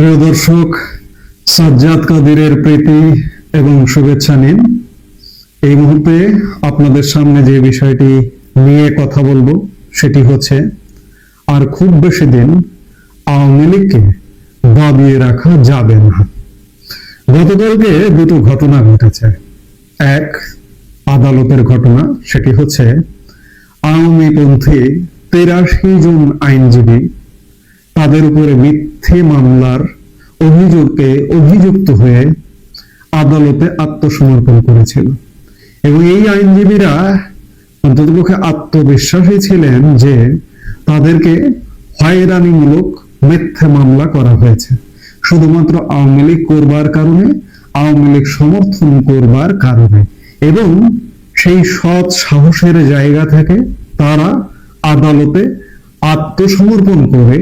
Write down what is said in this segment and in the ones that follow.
প্রিয় দর্শক, সাজ্জাদ কাদিরের প্রীতি এবং শুভেচ্ছা নিন। এই মুহূর্তে আপনাদের সামনে যে বিষয়টি নিয়ে কথা বলবো সেটি হচ্ছে, আর খুব বেশি দিন আওয়ামী লীগকে দাবিয়ে রাখা যাবে না। গতকালকে দুটো ঘটনা ঘটেছে। এক, আদালতের ঘটনা, সেটি হচ্ছে আওয়ামীপন্থী ৮৩ জন আইনজীবী তাদের উপরে মিথ্যে মামলার অভিযুক্ত হয়ে আদালতে আত্মসমর্পণ করেছিল। এবং এই আইনজীবীরা অন্ততপক্ষে আত্মবিশ্বাসী ছিলেন যে তাদেরকে হয়রানিমূলক মিথ্যে মামলা করা হয়েছে শুধুমাত্র আওয়ামী লীগ করবার কারণে, আওয়ামী লীগ সমর্থন করবার কারণে। এবং সেই সৎ সাহসের জায়গা থেকে তারা আদালতে আত্মসমর্পণ করে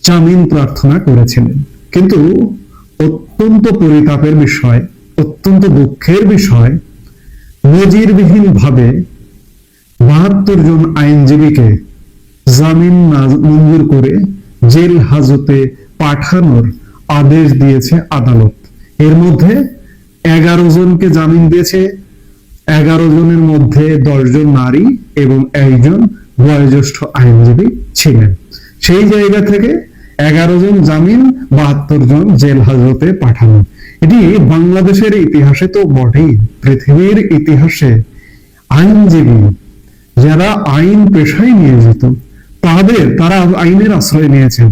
জামিন প্রার্থনা করেছিলেন। কিন্তু অত্যন্ত পরিতাপের বিষয়, অত্যন্ত দুঃখের বিষয়, নজিরবিহীন ভাবে ৭২ জন আইনজীবীকে জামিন মঞ্জুর করে জেল হাজতে পাঠানোর আদেশ দিয়েছে আদালত। এর মধ্যে 11 জনকে জামিন দিয়েছে। 11 জনের মধ্যে 10 জন নারী এবং একজন বয়োজ্যেষ্ঠ আইনজীবী ছিলেন। সেই জায়গা থেকে 11 জন জামিন, ৭২ জন জেল হাজতে পাঠানো। এটি বাংলাদেশের ইতিহাসে তো বটেই, পৃথিবীর ইতিহাসে আইনজীবী যারা আইন পেশায় নিয়োজিত তারা আইনের আশ্রয় নিয়েছেন,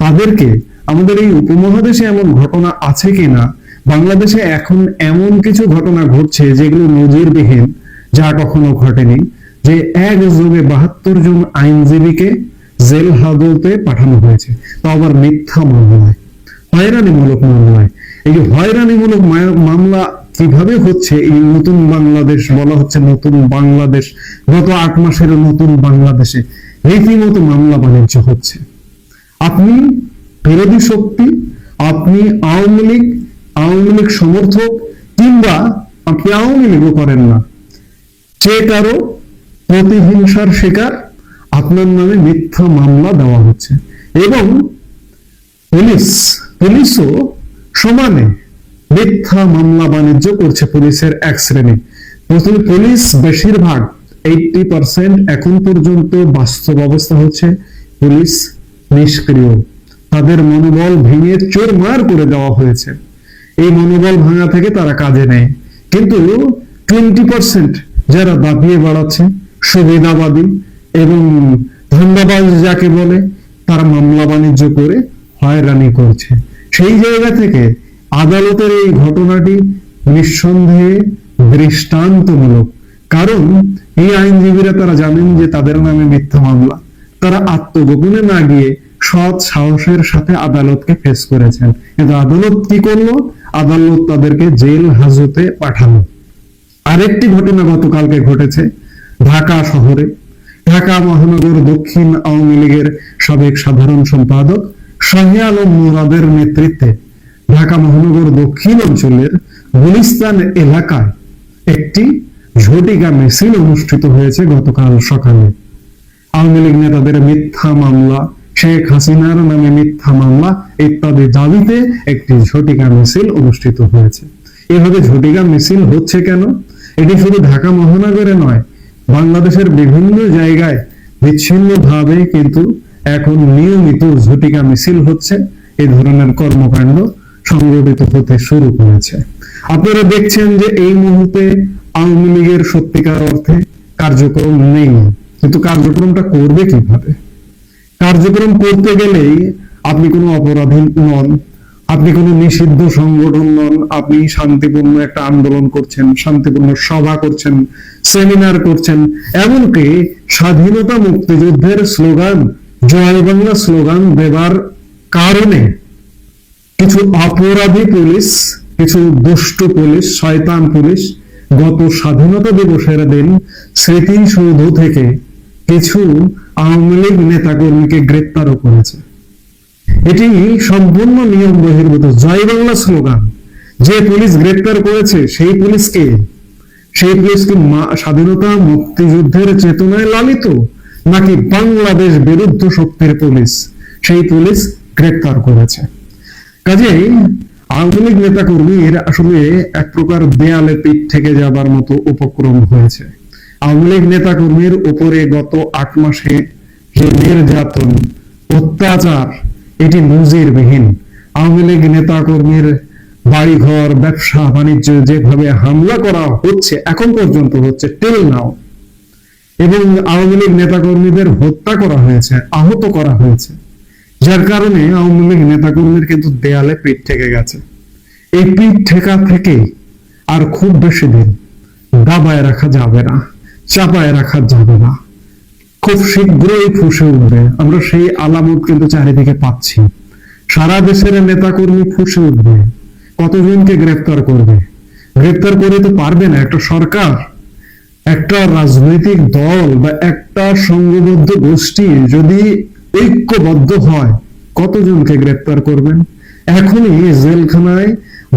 তাদেরকে আমাদের এই উপমহাদেশে এমন ঘটনা আছে কিনা, বাংলাদেশে এখন এমন কিছু ঘটনা ঘটছে যেগুলো নজিরবিহীন, যা কখনো ঘটেনি, যে একযোগে ৭২ জন আইনজীবীকে জেল হাজতে পাঠানো হয়েছে, তা আবার মিথ্যা মামলায়, হয়রানিমূলক মামলায়। এই যে হয়রানিমূলক মামলা কিভাবে হচ্ছে, এই নতুন বাংলাদেশ বলা হচ্ছে, নতুন বাংলাদেশ, গত ৮ মাসের নতুন বাংলাদেশে রীতিমতো মামলা বাণিজ্য হচ্ছে। আপনি বিরোধী শক্তি, আপনি আওয়ামী লীগ সমর্থক, কিংবা আপনি আওয়ামী লীগও করেন না, যে কারো প্রতিহিংসার শিকার, আপনার নামে মিথ্যা মামলা দেওয়া হচ্ছে। এবং পুলিশও সমানে মিথ্যা মামলা বাণিজ্য করছে। পুলিশের এক শ্রেণী, পুলিশ বেশিরভাগ 80% এখন পর্যন্ত বাস্তব অবস্থা হচ্ছে পুলিশ নিষ্ক্রিয়, তাদের মনোবল ভেঙে চোরমার করে দেওয়া হয়েছে। এই মনোবল ভাঙা থেকে তারা কাজে নেয়। কিন্তু 20% যারা দাপিয়ে বেড়াচ্ছে, সুবিধাবাদী এবং ধান্দাবাজ যাকে বলে, তারা মামলা বাণিজ্য করে হয়রানি করছে। সেই জায়গা থেকে আদালতের এই ঘটনাটি নিঃসন্দেহে দৃষ্টান্তমূলক। কারণ এই আইনজীবীরা তারা জানেন যে তাদের নামে মিথ্যা মামলা, তারা আত্মগোপনে না গিয়ে সৎ সাহসের সাথে আদালতকে ফেস করেছেন। কিন্তু আদালত কি করলো? আদালত তাদেরকে জেল হাজতে পাঠালো। আরেকটি ঘটনা গতকালকে ঘটেছে ঢাকা শহরে। ঢাকা মহানগর দক্ষিণ আওয়ামী লীগের সাবেক সাধারণ সম্পাদক শাহে আলম মুরাদের নেতৃত্বে ঢাকা মহানগর দক্ষিণ অঞ্চলের গুলিস্তান এলাকায় একটি ঝটিকা মিছিল অনুষ্ঠিত হয়েছে গতকাল সকালে। আওয়ামী লীগ নেতাদের মিথ্যা মামলা, শেখ হাসিনার নামে মিথ্যা মামলা ইত্যাদি দাবিতে একটি ঝটিকা মিছিল অনুষ্ঠিত হয়েছে। এভাবে ঝটিকা মিছিল হচ্ছে কেন? এটি শুধু ঢাকা মহানগরে নয়, বাংলাদেশের বিভিন্ন জায়গায় বিচ্ছিন্নভাবে কিন্তু এখন নিয়মিত ঝটিকা মিছিল হচ্ছে। এই ধরনের কর্মকাণ্ড সংগঠিত হতে শুরু করেছে। আপনারা দেখছেন যে এই মুহূর্তে আওয়ামী লীগের সত্যিকার অর্থে কার্যক্রম নেই, কিন্তু কার্যক্রমটা করবে কিভাবে? কার্যক্রম করতে গেলেই আপনি কোনো অপরাধী নন, আপনি কোনো নিষিদ্ধ সংগঠন নন, আপনি শান্তিপূর্ণ একটা আন্দোলন করছেন, শান্তিপূর্ণ সভা করছেন, সেমিনার করছেন, এমনকি স্বাধীনতা মুক্তিযুদ্ধের স্লোগান, জয় বাংলা স্লোগান দেবার কারণে কিছু অপরাধী পুলিশ, কিছু দুষ্ট পুলিশ, শয়তান পুলিশ গত স্বাধীনতা দিবসের দিন স্মৃতিসৌধ থেকে কিছু আওয়ামী লীগ নেতাকর্মীকে গ্রেপ্তারও করেছে। এটি সম্পূর্ণ নিয়ম বহির্ভূত। জয় বাংলা স্লোগান যে পুলিশ গ্রেপ্তার করেছে, সেই পুলিশকে স্বাধীনতা মুক্তিযুদ্ধের চেতনায় লালিত, নাকি বাংলাদেশ বিরুদ্ধ শক্তির পুলিশ? সেই পুলিশ গ্রেপ্তার করেছে। কাজেই আওয়ামী লীগ নেতা কর্মী এরা আসলে এক প্রকার দেয়ালে পিঠ থেকে যাবার মতো উপক্রম হয়েছে। আওয়ামী লীগ নেতা কর্মীর উপরে গত 8 মাসে যে নির্যাতন অত্যাচার এটি নজিরবিহীন। আওয়ামী লীগ নেতা কর্মীর বাড়িঘর ব্যবসা বাণিজ্য যেভাবে হামলা করা হচ্ছে এখন পর্যন্ত হচ্ছে টিল নাও, এবং আওয়ামী লীগ নেতা কর্মীদের হত্যা করা হয়েছে, আহত করা হয়েছে, যার কারণে আওয়ামী লীগ নেতা কর্মীর কিন্তু দেয়ালে পিঠ থেকে গেছে। এই পিঠ ঠেকা থেকে আর খুব বেশি দিন দাবায় রাখা যাবে না, চাপায় রাখা যাবে না, খুব শীঘ্রই ফুসে উঠবে। আমরা সেই আলামত কিন্তু চারিদিকে পাচ্ছি। সারা দেশের নেতা কর্মী ফুসে উঠবে। কতজনকে গ্রেফতার করবে? গ্রেফতার করে তো পারবে না। একটা সরকার, একটা রাজনৈতিক দল বা একটা সংঘবদ্ধ গোষ্ঠী যদি ঐক্যবদ্ধ হয় কতজনকে গ্রেফতার করবেন? এখনই জেলখানায়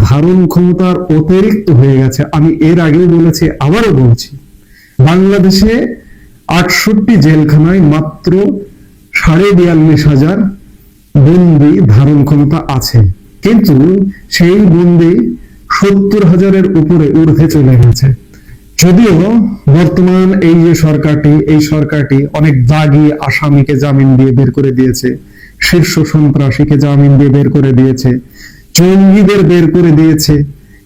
ধারণ ক্ষমতার অতিরিক্ত হয়ে গেছে। আমি এর আগেও বলেছি, আবারও বলছি, বাংলাদেশে 68 জেলখানায় মাত্র 42,500 বন্দী ধারণ ক্ষমতা আছে, কিন্তু সেই বন্দী 70,000-এর উপরে ঊর্ধ্বে চলে গেছে। যদিও বর্তমান এই যে সরকারটি অনেক দাগী আসামিকে জামিন দিয়ে বের করে দিয়েছে, শীর্ষ সন্ত্রাসীকে জামিন দিয়ে বের করে দিয়েছে, জঙ্গিদের বের করে দিয়েছে।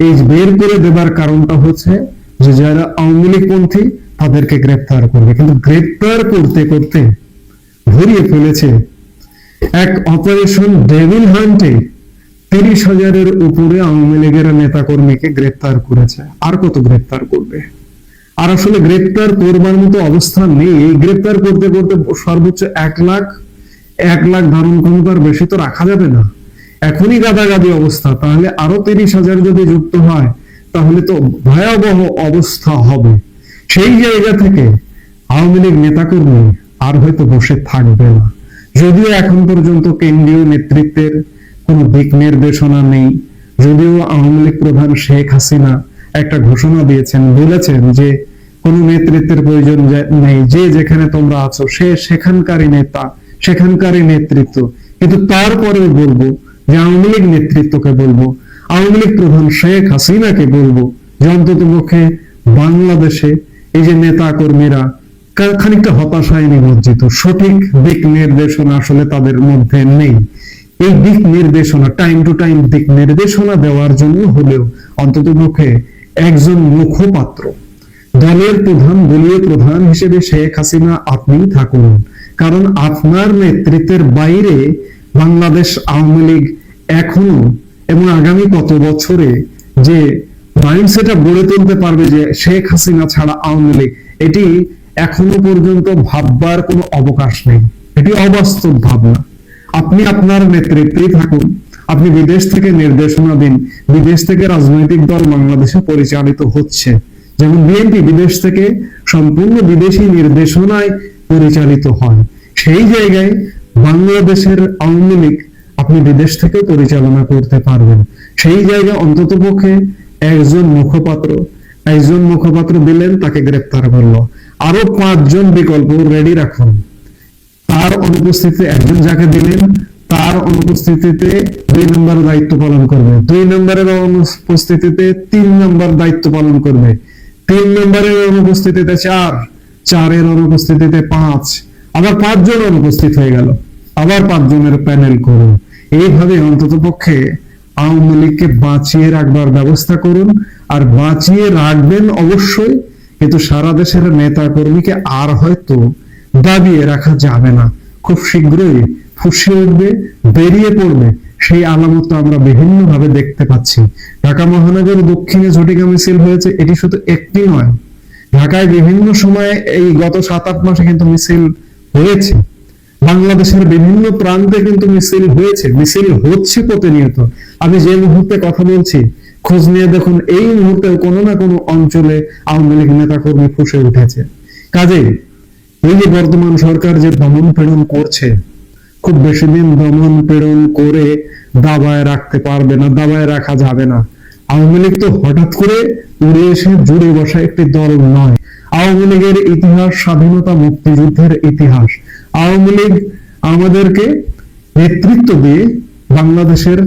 এই বের করে দেবার কারণটা হচ্ছে যে যারা আওয়ামী লীগ পন্থী তাদেরকে গ্রেফতার করবে, কিন্তু গ্রেফতার করতে করতে ভরিয়ে ফেলেছে এক অপারেশন ডেভিল হান্টে 30,000-এর উপরে আওয়ামী লীগের নেতা কর্মীকে গ্রেফতার করেছে। আর কত গ্রেফতার করবে? আর আসলে গ্রেফতার করবার মতো অবস্থা নেই। এই গ্রেফতার করতে করতে সর্বোচ্চ 1 লাখ ধারণ ক্ষমতার বেশি তো রাখা যাবে না। এখনই গাদাগাদি অবস্থা, তাহলে আরো 30,000 যদি যুক্ত হয় তাহলে তো ভয়াবহ অবস্থা হবে। সেই জায়গা থেকে আওয়ামী লীগ নেতাকর্মী আর হয়তো বসে থাকবে না। যদিও এখন পর্যন্ত কেন্দ্রীয় নেতৃত্বের কোনো দিক নির্দেশনা নেই, যদিও আওয়ামী লীগ প্রধান শেখ হাসিনা একটা ঘোষণা দিয়েছেন, বলেছেন যে কোন নেতৃত্বের প্রয়োজন নেই, যে যেখানে তোমরা আছো সে সেখানকারই নেতা, সেখানকারই নেতৃত্ব। কিন্তু তারপরেও বলবো যে আওয়ামী লীগ নেতৃত্বকে বলবো, আওয়ামী লীগ প্রধান শেখ হাসিনাকে বলবো যে অন্তত পক্ষে বাংলাদেশে এই যে নেতা কর্মীরা খানিকটা হতাশায় নিমজ্জিত, সঠিক দিক নির্দেশনা আসলে তাদের মধ্যে নেই। এই দিক নির্দেশনা, টাইম টু টাইম দিক নির্দেশনা দেওয়ার জন্য হলেও অন্তত পক্ষে একজন মুখপাত্র, দলের প্রধান, দলীয় প্রধান হিসেবে শেখ হাসিনা আপনিই থাকুন। কারণ আপনার নেতৃত্বের বাইরে বাংলাদেশ আওয়ামী লীগ এখনো এবং আগামী কত বছরে যে মাইন্ডসেটটা গড়ে তুলতে পারবে যে শেখ হাসিনা ছাড়া আওয়ামী লীগ, এটি এখনো পর্যন্ত ভাববার কোনো অবকাশ নেই। এটি অবাস্তব ভাবনা। আপনি আপনার নেতৃত্বেই থাকুন, আপনি বিদেশ থেকে নির্দেশনা দিন। বিদেশ থেকে রাজনৈতিক দল বাংলাদেশে পরিচালিত হচ্ছে, যেমন বিএনপি বিদেশ থেকে সম্পূর্ণ বিদেশি নির্দেশনায় পরিচালিত হয়। সেই জায়গায় বাংলাদেশের আওয়ামী লীগ আপনি বিদেশ থেকে পরিচালনা করতে পারবেন। সেই জায়গায় অন্তত পক্ষে একজন মুখপাত্র দিলেন, তাকে গ্রেফতার করলো, আরো 5 জন বিকল্প রেডি রাখুন। তার অনুপস্থিতিতে একজন যাকে দিলেন তার অনুপস্থিতিতে 2 নম্বর দায়িত্ব পালন করবে, 2 নম্বরের অনুপস্থিতিতে 3 নম্বর দায়িত্ব পালন করবে, 3 নম্বরের অনুপস্থিতিতে 4, 4-এর অনুপস্থিতিতে 5, আবার 5 জন অনুপস্থিত হয়ে গেল, আবার 5 জনের প্যানেল করুন। এইভাবে অন্তত পক্ষে আওয়ামী লীগকে বাঁচিয়ে রাখবার ব্যবস্থা করুন। আর বাঁচিয়ে রাখবেন অবশ্যই, কিন্তু সারা দেশের নেতা কর্মীকে আর হয়তো দাবিয়ে রাখা যাবে না। খুব শীঘ্রই ফুসে উঠবে, বেরিয়ে পড়বে। সেই আলামত আমরা বিভিন্ন ভাবে দেখতে পাচ্ছি। ঢাকা মহানগর দক্ষিণে ঝটিকা মিছিল হয়েছে, এটি শুধু একটি নয়, ঢাকায় বিভিন্ন সময়ে এই গত 7-8 মাসে কিন্তু মিছিল হয়েছে। বাংলাদেশের বিভিন্ন প্রান্তে কিন্তু মিছিল হয়েছে, মিছিল হচ্ছে প্রতিনিয়ত। আমি যে মুহূর্তে কথা বলছি খোঁজ নিয়ে দেখুন, এই মুহূর্তে কোনো না কোনো অঞ্চলে আওয়ামী লীগ নেতা কর্মী ফুসে উঠেছে। কাজে এই যে বর্তমান সরকার যে দমন পীড়ন করছে, খুব বেশি দিন দমন পীড়ন করে দাবায় রাখতে পারবে না, দাবায় রাখা যাবে না। আওয়ামী লীগ তো হঠাৎ করে উড়ে এসে জুড়ে বসা একটি দল নয়। আওয়ামী লীগের ইতিহাস স্বাধীনতা মুক্তিযুদ্ধের ইতিহাস। আওয়ামী লীগ আমাদেরকে নেতৃত্ব দিয়ে বাংলাদেশের